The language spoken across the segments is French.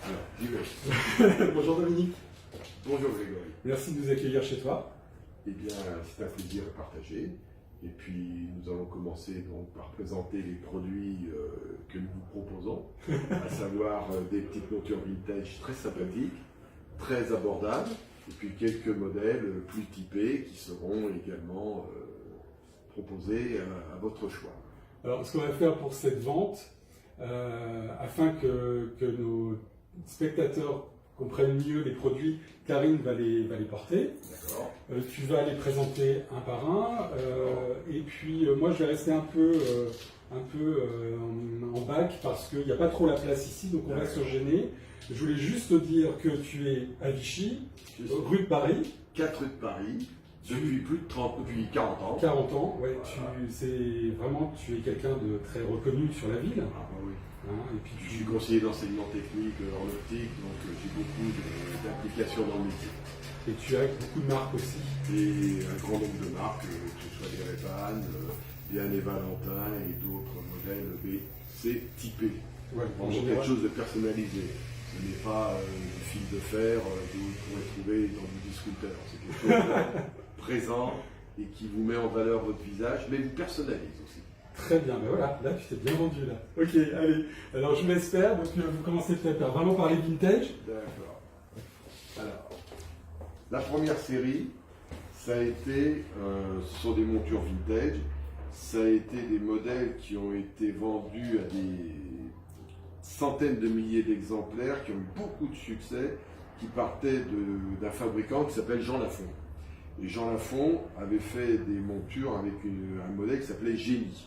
Alors, j'y vais. Bonjour Dominique, Bonjour Grégory. merci de nous accueillir chez toi. Eh bien, c'est un plaisir à partager. Et puis, nous allons commencer donc par présenter les produits que nous vous proposons, à savoir des petites montures vintage très sympathiques, très abordables, et puis quelques modèles plus typés qui seront également proposés à votre choix. Alors, ce qu'on va faire pour cette vente, afin que nos spectateurs comprennent mieux les produits, Karine va les porter. D'accord. Tu vas les présenter un par un, et puis moi je vais rester un peu en bac parce qu'il n'y a pas trop la place ici, donc on va se gêner. Je voulais juste te dire que tu es à Vichy, rue de Paris. 4 rue de Paris, depuis 40 ans. 40 ans, ouais, tu es quelqu'un de très reconnu sur la ville. Ah bah oui. Hein, et puis Je suis conseiller d'enseignement technique en optique, donc j'ai beaucoup d'implications dans le métier. Et tu as beaucoup de marques aussi. Et un grand nombre de marques, que ce soit des Ray-Ban, des Anne Valentin et d'autres modèles B. C'est typé. Ouais, en Vraiment général. quelque chose de personnalisé. Ce n'est pas du fil de fer que vous pourrez trouver dans du discounter. C'est quelque chose de présent et qui vous met en valeur votre visage, mais vous personnalise aussi. Très bien, ben voilà, là tu t'es bien vendu là. Ok, allez, alors je l'espère, donc vous commencez peut-être par vraiment parler vintage. D'accord. Alors, la première série, ça a été, ce sont des montures vintage, ça a été des modèles qui ont été vendus à des centaines de milliers d'exemplaires, qui ont eu beaucoup de succès, qui partaient d'un fabricant qui s'appelle Jean Lafon. Et Jean Lafon avait fait des montures avec un modèle qui s'appelait Génie.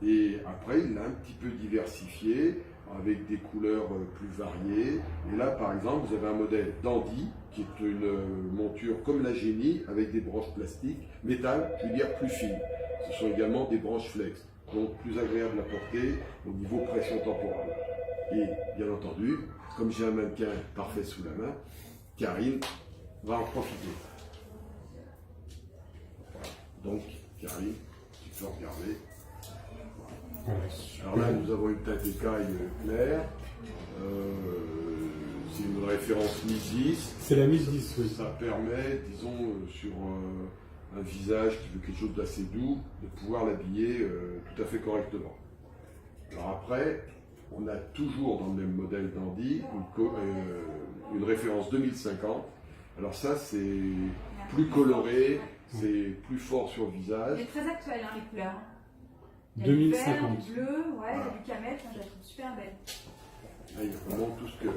Et après, il l'a un petit peu diversifié avec des couleurs plus variées. Et là, par exemple, vous avez un modèle Dandy, qui est une monture comme la Génie, avec des branches plastiques, métal, je veux dire plus fines. Ce sont également des branches flex, donc plus agréables à porter au niveau pression temporale. Et bien entendu, comme j'ai un mannequin parfait sous la main, Karine va en profiter. Voilà. Donc, Karine, tu peux regarder. Alors là, nous avons une teinte écaille claire. C'est une référence Misis. C'est la mise 10, oui. Ça permet, disons, sur un visage qui veut quelque chose d'assez doux, de pouvoir l'habiller tout à fait correctement. Alors après, on a toujours dans le même modèle Dandy une référence 2050. Alors ça, c'est plus coloré, c'est plus fort sur le visage. Il est très actuel, hein, les couleurs. Il y a 2050. du vert, du bleu, ouais, il y a du camel, je la trouve super belle. Là, il y a vraiment tout ce que...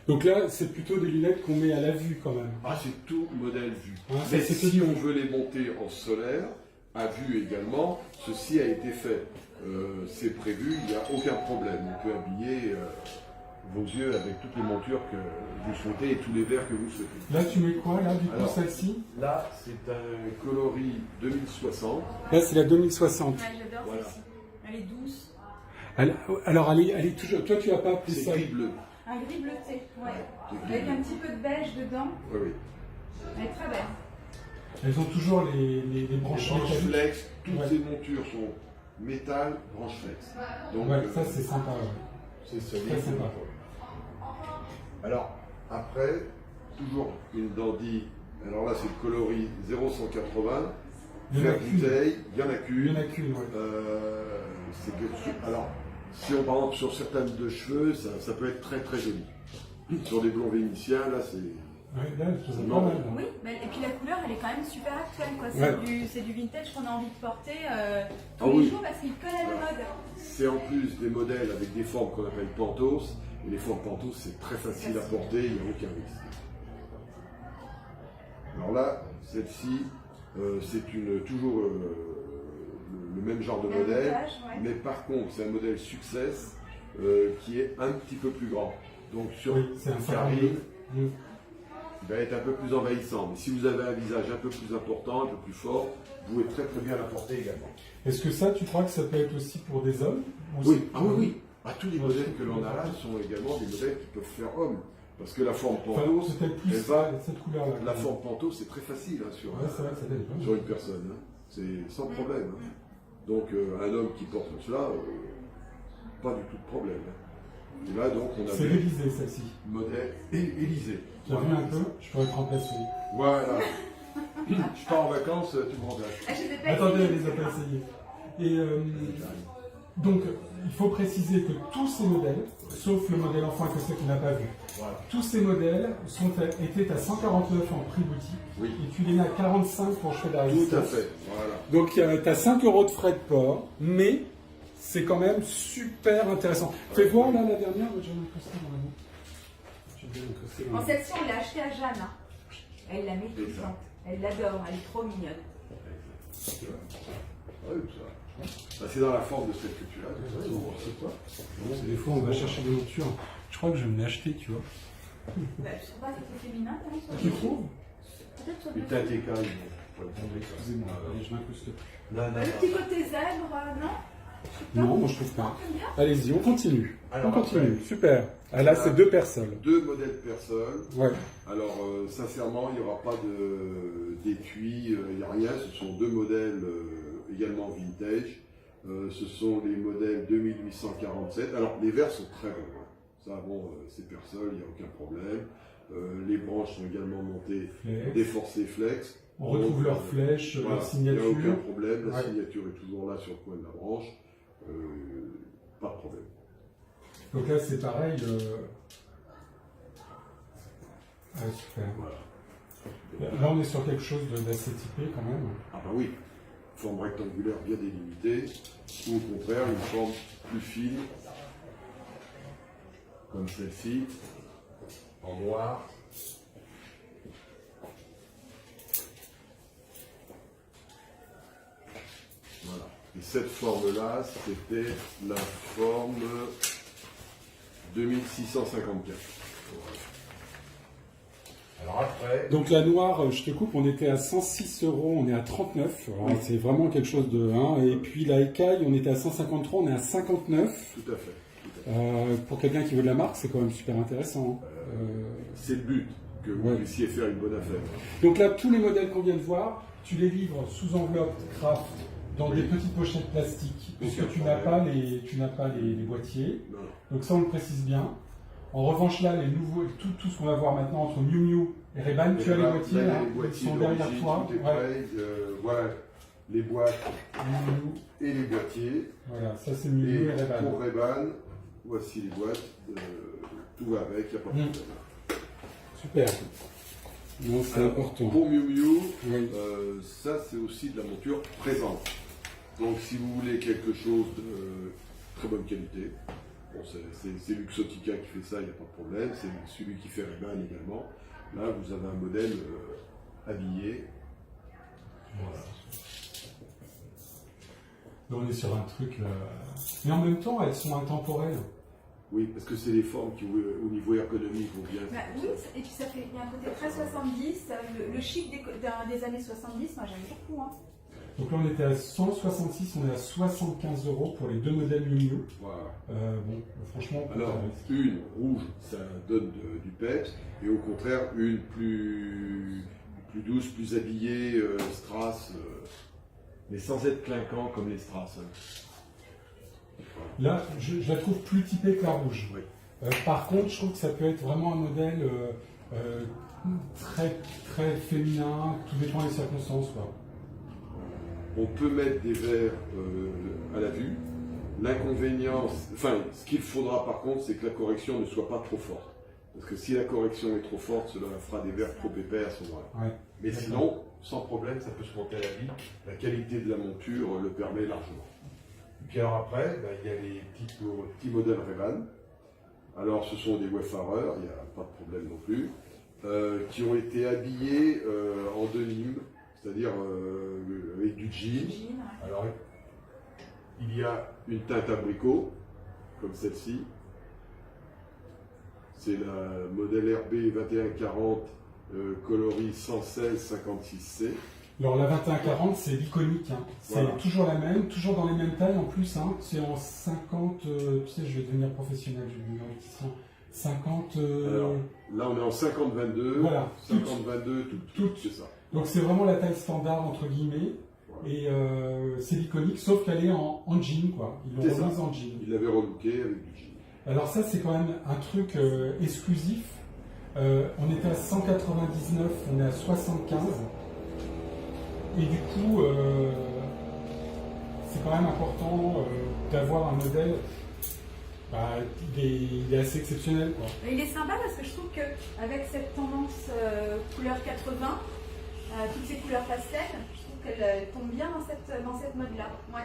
Donc là, c'est plutôt des lunettes qu'on met à la vue quand même. Ah, c'est tout modèle vu. Ah, ça, Mais c'est si tout. on veut les monter en solaire, à vue également, ceci a été fait. C'est prévu, il n'y a aucun problème. On peut habiller vos yeux avec toutes les montures que vous souhaitez et tous les verres que vous souhaitez. Là, tu mets quoi là, du coup, Alors, celle-ci? Là, c'est un coloris 2060. Là, c'est la 2060. Ouais, j'adore Voilà. celle-ci. Elle est douce. Alors, elle est toujours. Toi, tu n'as pas appelé C'est ça. gris bleu. Un gris bleuté, ouais. C'est gris Avec bleu. un petit peu de beige dedans. Oui, oui. Elle est très belle. Elles ont toujours les Les branches branches métalliques. flex, toutes Ouais. ces montures sont métal, branches flex. Donc, Ouais, ça c'est sympa. Ouais. c'est solide. Très sympa. Alors, après, toujours une Dandy. Alors là, c'est le coloris 0,180. Il y en a Vert qu'une. bouteille, il y en a Il y en qu'une. a qu'une, ouais. C'est quelque chose. Alors, si on par exemple sur certaines de cheveux, ça peut être très très joli. Sur des blonds vénitiens, là, c'est. Ouais, là, je trouve ça Non. pas mal. là. Oui, et puis la couleur, elle est quand même super actuelle, quoi. Ouais. C'est du vintage qu'on a envie de porter tous Ah les oui. jours parce qu'il colle à la mode. C'est en plus des modèles avec des formes qu'on appelle pantos. Et les formes pantos, c'est très facile à porter, il n'y a aucun risque. Alors là, celle-ci, c'est toujours le même genre de Même modèle. montage, ouais. Mais par contre, c'est un modèle Success qui est un petit peu plus grand. Donc sur Oui, c'est un Karine, 52. Mm. il va être un peu plus envahissant. Mais si vous avez un visage un peu plus important, un peu plus fort, vous pouvez très très bien la porter également. Est-ce que ça, tu crois que ça peut être aussi pour des hommes? Ou Oui, c'est- ah oui, oui. Ah, tous les modèles que l'on a là sont également des modèles qui peuvent faire homme. Parce que la forme Enfin, pantos, peut-être plus elle va- cette couleur-là. la forme pantos, c'est très facile hein, sur, Ouais, c'est vrai que ça peut être sur une personne. Hein. C'est sans problème. Hein. Donc un homme qui porte cela, pas du tout de problème. Et là, donc, on a C'est l'Élysée, celle-ci. modèle Élysée. Tu as vu un peu? Je pourrais te remplacer. Voilà. Je pars en vacances, tu me remplaces. Ah, je les ai pas Attendez, essayés. elle les a pas essayés. Et donc, il faut préciser que tous ces modèles, sauf le modèle enfant que ceux qui n'a pas vu, Voilà. tous ces modèles étaient à 149 en prix boutique. Oui. Et tu les mets à 45 pour Cheveux Tout d'Aristide. à fait. Voilà. Donc, tu as 5 euros de frais de port, mais c'est quand même super intéressant. Fais voir là la dernière, moi, j'ai incrusté dans la main. J'ai bien incrusté dans la En main. celle-ci, on l'a achetée à Jeanne. Hein. Elle la met tout le Exact. temps. Elle l'adore, elle est trop mignonne. Oui, ça. Bah, c'est dans la forme de celle que tu as. de toute façon. C'est toi. Des fois, on va chercher des montures. Je crois que je vais me l'acheter, tu vois. Bah, je sais pas, c'est féminin, quand même. Tu trouves? Peut-être sur Les le... teintes écailles. Excusez-moi, allez, je m'incruste plus. Là, Le petit côté zèbre, non? Je sais pas. Non, moi je trouve pas. T'aimes bien? Allez-y, on continue. Alors, On continue, super. Ah, là, c'est 2 personnes. Deux modèles personnes. Ouais. Alors, sincèrement, il n'y aura pas d'étui, il n'y a rien. Ce sont deux modèles également vintage. Ce sont les modèles 2847. Alors, les verres sont très bons. Hein. Ça, bon, c'est Persol, il n'y a aucun problème. Les branches sont également montées Flex. déforcées flex. On retrouve Donc, leur flèche, voilà, leur signature. Il n'y a aucun problème. La Ouais. signature est toujours là sur le coin de la branche. Pas de problème. Donc là, c'est pareil. Ah, super. Voilà. Là, on est sur quelque chose d'assez typé quand même. Ah bah oui, forme rectangulaire bien délimitée, ou au contraire une forme plus fine, comme celle-ci, en noir. Voilà. Et cette forme-là, c'était la forme 2654. Voilà. Alors après, Donc la noire, je te coupe, on était à 106 euros, on est à 39. Alors, c'est vraiment quelque chose de... Hein. Et puis la écaille, on était à 153, on est à 59. tout à fait. Tout à fait. Pour quelqu'un qui veut de la marque, c'est quand même super intéressant. C'est le but, que vous Ouais. puissiez faire une bonne affaire. Donc là, tous les modèles qu'on vient de voir, tu les livres sous enveloppe craft dans Oui. des petites pochettes plastiques, puisque Aucun tu n'as problème. pas les boîtiers. Non, non. Donc ça, on le précise bien. En revanche, là, les nouveaux, tout ce qu'on va voir maintenant entre Miu Miu et Ray-Ban, tu as les là, boîtiers, là, là, les ils boîtiers sont derrière d'origine, toi. tout est Ouais. prêt. Voilà, les boîtes Miu Miu. et les boîtiers. Voilà, ça c'est Miu Miu Et et Ray-Ban. pour Ray-Ban, voici les boîtes. Tout va avec, il n'y a pas de Mm. problème. Super. Non, c'est Alors, important. Pour Miu Miu, Oui. ça c'est aussi de la monture présente. Donc si vous voulez quelque chose de très bonne qualité, bon, c'est Luxottica qui fait ça, il n'y a pas de problème, c'est celui qui fait Ray-Ban également. Là vous avez un modèle habillé. Voilà. Là, on est sur un truc. Mais en même temps, elles sont intemporelles. Oui, parce que c'est les formes qui au niveau ergonomique vont bien. Bah, oui, et puis ça fait, il y a un côté très 70, le chic des années 70, moi j'aime beaucoup. Hein. Donc là, on était à 166, on est à 75 euros pour les 2 modèles Miu Miu. Voilà. Bon, franchement, Alors, une rouge, ça donne du peps, et au contraire, une plus douce, plus habillée, strass, mais sans être clinquant comme les strass. Hein. là, je la trouve plus typée que la rouge. Oui. Par contre, je trouve que ça peut être vraiment un modèle très, très féminin, tout dépend des circonstances. Quoi. On peut mettre des verres à la vue. L'inconvénient, enfin, ce qu'il faudra par contre, c'est que la correction ne soit pas trop forte. Parce que si la correction est trop forte, cela fera des verres trop épais à ce moment-là. Ouais. Mais sinon, sans problème, ça peut se monter à la vie. La qualité de la monture le permet largement. Et puis alors après, il y a les petits modèles Ray-Ban. Alors ce sont des Wayfarers, il n'y a pas de problème non plus, qui ont été habillés en denim, c'est-à-dire avec du jean. Jean, ouais. Alors il y a une teinte abricot, comme celle-ci. C'est la modèle RB 2140 coloris 116-56C. Alors la 2140, c'est l'iconique. Hein. C'est Voilà. toujours la même, toujours dans les mêmes tailles en plus. Hein. C'est en 50, tu sais, je vais devenir professionnel, je vais devenir opticien. 50. Alors, là, on est en 50-22. Voilà. 50-22, tout, Toutes. c'est ça. Donc c'est vraiment la taille standard entre guillemets. Et c'est l'iconique, sauf qu'elle est en jean, quoi. Ils l'ont C'est ça. remise en jean. Il l'avait relooké avec du jean. Alors ça, c'est quand même un truc exclusif. On était à 199, on est à 75. Et du coup, c'est quand même important d'avoir un modèle. Bah, il est assez exceptionnel, quoi. Mais il est sympa parce que je trouve qu'avec cette tendance couleur 80, toutes ces couleurs pastel, je trouve qu'elle tombe bien dans cette mode-là. Ouais.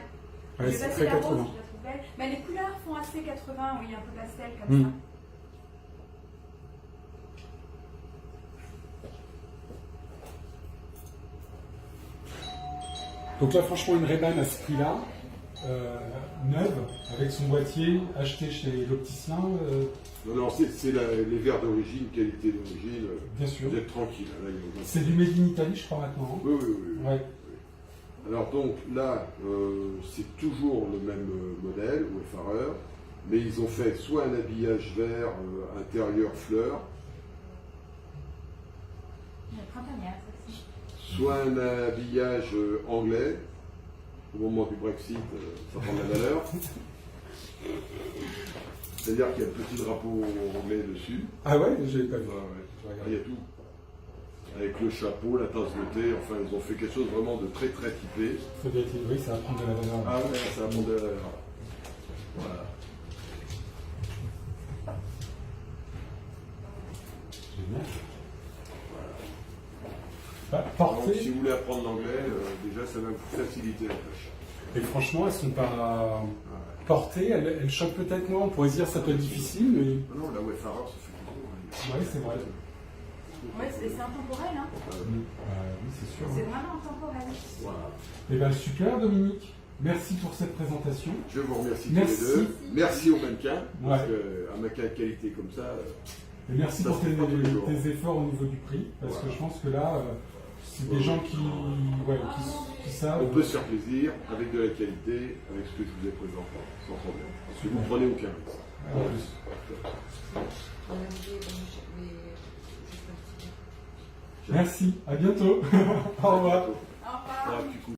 Ouais, J'ai c'est passé très la rose, 80. je la trouve belle. Mais les couleurs font assez 80, oui, un peu pastel comme Mm. ça. Donc là, franchement, une Ray-Ban à ce prix-là, neuve, avec son boîtier, acheté chez l'opticien, Non, non, c'est les verres d'origine, qualité d'origine. bien sûr. Vous êtes tranquille. Là, il y a aucun C'est du Made in Italy, je crois, maintenant. Hein. Oui, oui, oui. Oui. Ouais. Alors donc là, c'est toujours le même modèle, Wayfarer, mais ils ont fait soit un habillage vert, intérieur fleur, La printanière, ça aussi. soit un habillage anglais. Au moment du Brexit, ça prend de la valeur. C'est-à-dire qu'il y a le petit drapeau anglais dessus. Ah ouais, j'ai pas vu. Ouais, ouais. Je vais Il y regarder. a tout. Avec le chapeau, la tasse de thé, enfin ils ont fait quelque chose vraiment de très très typé. Ça doit être- oui, ça va prendre de la valeur. Ah ouais, ça a monté la valeur. Voilà. Génial. Bah, Donc portée. si vous voulez apprendre l'anglais, déjà ça va vous faciliter la tâche. Et franchement, elles sont pas Ah ouais. portées. Elles choquent peut-être moins. On pourrait se dire ça peut être difficile, mais Non, la Wayfarer, ça fait toujours. ouais, c'est vrai. Ouais, c'est intemporel, hein. Oui, c'est sûr. C'est vraiment intemporel. Voilà. Eh ben super, Dominique. Merci pour cette présentation. Je vous remercie Merci. tous les deux. Merci aux mannequins, parce Ouais. qu'un mannequin de qualité comme ça, Et merci Ça pour se fait pas tous les jours. tes efforts au niveau du prix, parce Voilà. que je pense que là, c'est des Ouais. gens qui savent. on peut se faire plaisir avec de la qualité, avec ce que je vous ai présenté, sans problème. Parce que vous ne prenez aucun risque. En plus. Merci, à bientôt. Au revoir. Au revoir. Voilà, du coup.